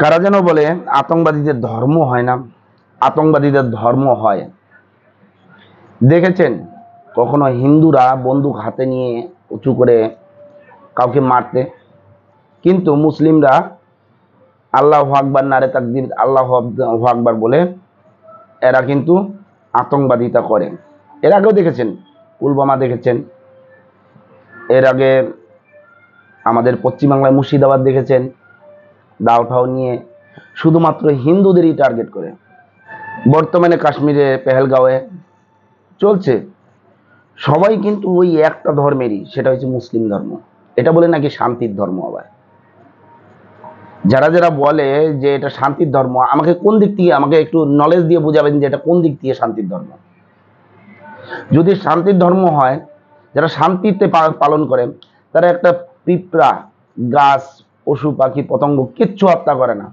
কারা যেন বলে আতঙ্কবাদীদের ধর্ম হয় না, আতঙ্কবাদীদের ধর্ম হয়। দেখেছেন কখনো হিন্দুরা বন্দুক হাতে নিয়ে উঁচু করে কাউকে মারতে? কিন্তু মুসলিমরা আল্লাহু আকবার, নারে তাকবীর, আল্লাহু আকবার বলে এরা কিন্তু আতঙ্কবাদিতা করে। এর আগেও দেখেছেন পুলওয়ামা, দেখেছেন এর আগে আমাদের পশ্চিমবাংলায় মুর্শিদাবাদ দেখেছেন, দাওঠাও নিয়ে শুধুমাত্র হিন্দুদেরই টার্গেট করে। বর্তমানে কাশ্মীরে পেহেলগাঁওয়ে চলছে। সবাই কিন্তু ওই একটা ধর্মেরই, সেটা হচ্ছে মুসলিম ধর্ম। এটা বলে নাকি শান্তির ধর্ম। আবার যারা যারা বলে যে এটা শান্তির ধর্ম, আমাকে কোন দিক থেকে, আমাকে একটু নলেজ দিয়ে বুঝাবেন যে এটা কোন দিক থেকে শান্তির ধর্ম। যদি শান্তির ধর্ম হয়, যারা শান্তিতে পালন করে, তারা একটা পিঁপড়া, গাছ, পশু পাখি, পতঙ্গ কিচ্ছু হত্যা করে না।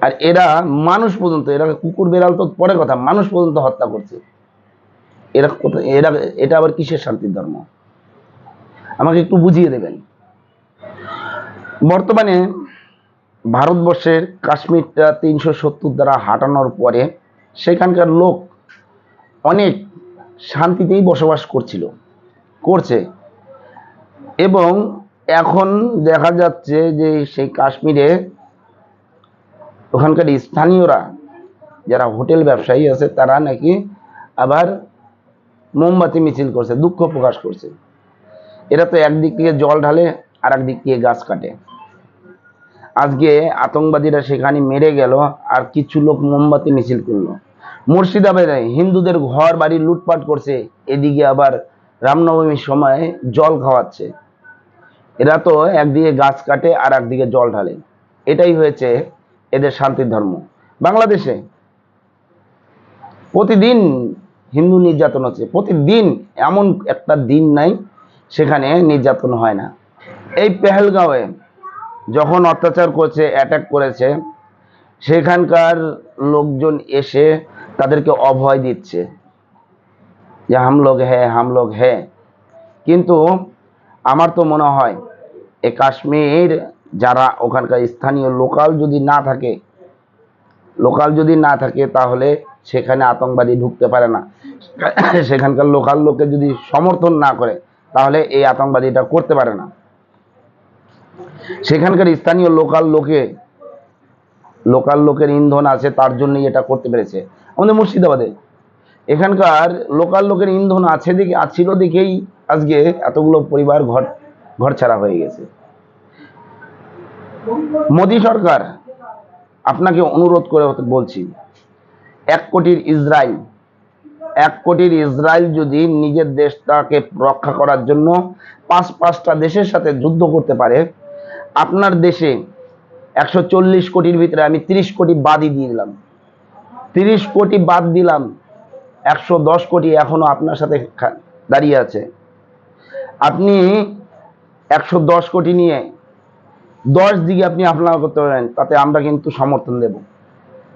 আর এরা মানুষ পর্যন্ত, এরা কুকুর বেড়াল তো পরে কথা, মানুষ পর্যন্ত হত্যা করছে। এরা এরা এটা আবার কিসের শান্তির ধর্ম? আমাকে একটু বুঝিয়ে দেবেন। বর্তমানে ভারতবর্ষের কাশ্মীরটা 370 দ্বারা হাঁটানোর পরে সেখানকার লোক অনেক শান্তিতেই বসবাস করছে। এবং এখন দেখা যাচ্ছে যে সেই কাশ্মীরে ওখানকার স্থানীয়রা যারা হোটেল ব্যবসায়ী আছে, তারা নাকি আবার মোমবাতি মিছিল করছে, দুঃখ প্রকাশ করছে। এরা তো একদিক থেকে জল ঢালে আর একদিক থেকে গাছ কাটে। আজকে আতঙ্কবাদীরা সেখানে মেরে গেল, আর কিছু লোক মোমবাতি মিছিল করলো। মুর্শিদাবাদে হিন্দুদের ঘর বাড়ি লুটপাট করছে, এদিকে আবার রামনবমীর সময় জল খাওয়াচ্ছে। এরা তো একদিকে গাছ কাটে আর একদিকে জল ঢালে। এটাই হয়েছে এদের শান্তির ধর্ম। বাংলাদেশে প্রতিদিন হিন্দু নির্যাতন হচ্ছে, প্রতিদিন। এমন একটা দিন নাই সেখানে নির্যাতন হয় না। এই পেহেলগাঁওয়ে যখন অত্যাচার করছে, অ্যাটাক করেছে, সেখানকার লোকজন এসে তাদেরকে অভয় দিচ্ছে যে হাম লোগ হ্যাঁ। কিন্তু আমার তো মনে হয় এই কাশ্মীর যারা ওখানকার স্থানীয় লোকাল যদি না থাকে তাহলে সেখানে আতঙ্কবাদী ঢুকতে পারে না। সেখানকার লোকাল লোকে যদি সমর্থন না করে তাহলে এই আতঙ্কবাদীটা করতে পারে না। সেখানকার স্থানীয় লোকাল লোকের ইন্ধন আছে, তার জন্যই এটা করতে পেরেছে। আমাদের মুর্শিদাবাদে এখানকার লোকাল লোকের ইন্ধন ছিল দেখেই আজকে এতগুলো পরিবার ঘর ছাড়া হয়ে গেছে। মোদী সরকার, আপনাকে অনুরোধ করে বলছি, 1 কোটির ইসরায়েল যদি নিজের দেশটাকে রক্ষা করার জন্য পাঁচটা দেশের সাথে যুদ্ধ করতে পারে, আপনার দেশে 140 কোটির ভিতরে আমি 30 কোটি বাদই দিয়ে দিলাম, 30 কোটি বাদ দিলাম, 110 কোটি এখনো আপনার সাথে দাঁড়িয়ে আছে। আপনি 110 কোটি নিয়ে 10 দিকে আপনি আপনারা করতে পারেন, তাতে আমরা কিন্তু সমর্থন দেব।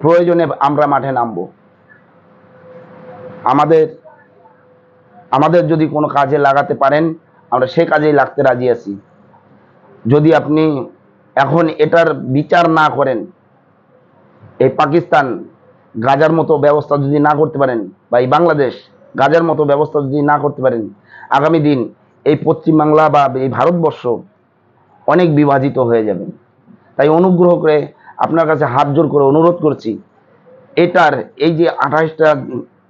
প্রয়োজনে আমরা মাঠে নামবো। আমাদের যদি কোনো কাজে লাগাতে পারেন, আমরা সে কাজেই লাগতে রাজি আছি। যদি আপনি এখন এটার বিচার না করেন, এই পাকিস্তান গাজার মতো ব্যবস্থা যদি না করতে পারেন, বা এই বাংলাদেশ গাজার মতো ব্যবস্থা যদি না করতে পারেন, আগামী দিন এই পশ্চিমবাংলা বা এই ভারতবর্ষ অনেক বিভাজিত হয়ে যাবে। তাই অনুগ্রহ করে আপনার কাছে হাত জোর করে অনুরোধ করছি, এটার এই যে 28টা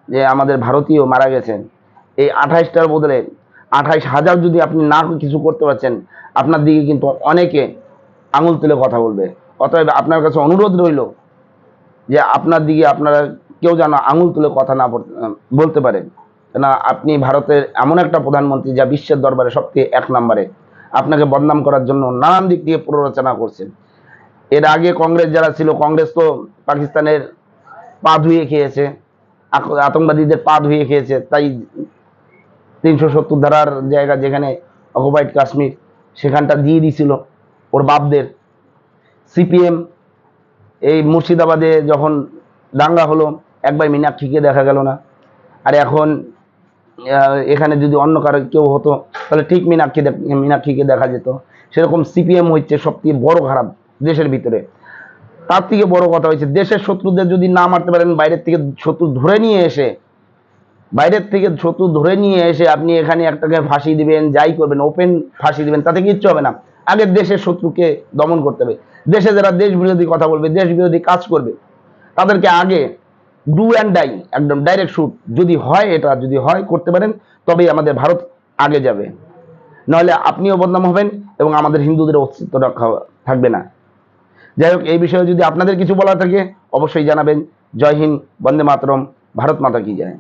যে আমাদের ভারতীয় মারা গেছেন, এই 28টার বদলে 28,000 যদি আপনি না কিছু করতে পারছেন, আপনার দিকে কিন্তু অনেকে আঙুল তুলে কথা বলবে। অতএব আপনার কাছে অনুরোধ রইল যে আপনার দিকে আপনারা কেউ যেন আঙুল তুলে কথা না বলতে পারেন। কেন আপনি ভারতের এমন একটা প্রধানমন্ত্রী যা বিশ্বের দরবারে সবচেয়ে 1 নম্বরে, আপনাকে বদনাম করার জন্য নানান দিক দিয়ে প্ররোচনা করছেন। এর আগে কংগ্রেস যারা ছিল, কংগ্রেস তো পাকিস্তানের পা ধুয়ে খেয়েছে, আতঙ্কবাদীদের পা ধুয়ে খেয়েছে। তাই 370 ধারার জায়গা, যেখানে অকুপাইড কাশ্মীর, সেখানটা দিয়ে দিছিল ওর বাপদের। সিপিএম এই মুর্শিদাবাদে যখন দাঙ্গা হলো, একবার মীনাক্ষীকে দেখা গেল না। আর এখন এখানে যদি অন্য কারো কেউ হতো তাহলে ঠিক মীনাক্ষীকে দেখা যেত। সেরকম সিপিএম হচ্ছে সবচেয়ে বড় খারাপ দেশের ভিতরে। তার থেকে বড় কথা হয়েছে, দেশের শত্রুদের যদি না মারতে পারেন, বাইরের থেকে শত্রু ধরে নিয়ে এসে আপনি এখানে একটাকে ফাঁসি দিবেন, যাই করবেন, ওপেন ফাঁসি দিবেন, তাতে কিচ্ছু হবে না। আগে দেশের শত্রুকে দমন করতে হবে। দেশে যারা দেশ বিরোধী কথা বলবে, দেশ বিরোধী কাজ করবে, তাদেরকে আগে ডু অ্যান্ড ডাই, একদম ডাইরেক্ট শুট যদি হয়, এটা যদি হয় করতে পারেন, তবেই আমাদের ভারত আগে যাবে। নাহলে আপনিও বদনাম হবেন এবং আমাদের হিন্দুদের অস্তিত্ব রক্ষা থাকবে না। যাই হোক, এই বিষয়ে যদি আপনাদের কিছু বলার থাকে অবশ্যই জানাবেন। জয় হিন্দ, বন্দে মাতরম, ভারত মাতা কি জয়।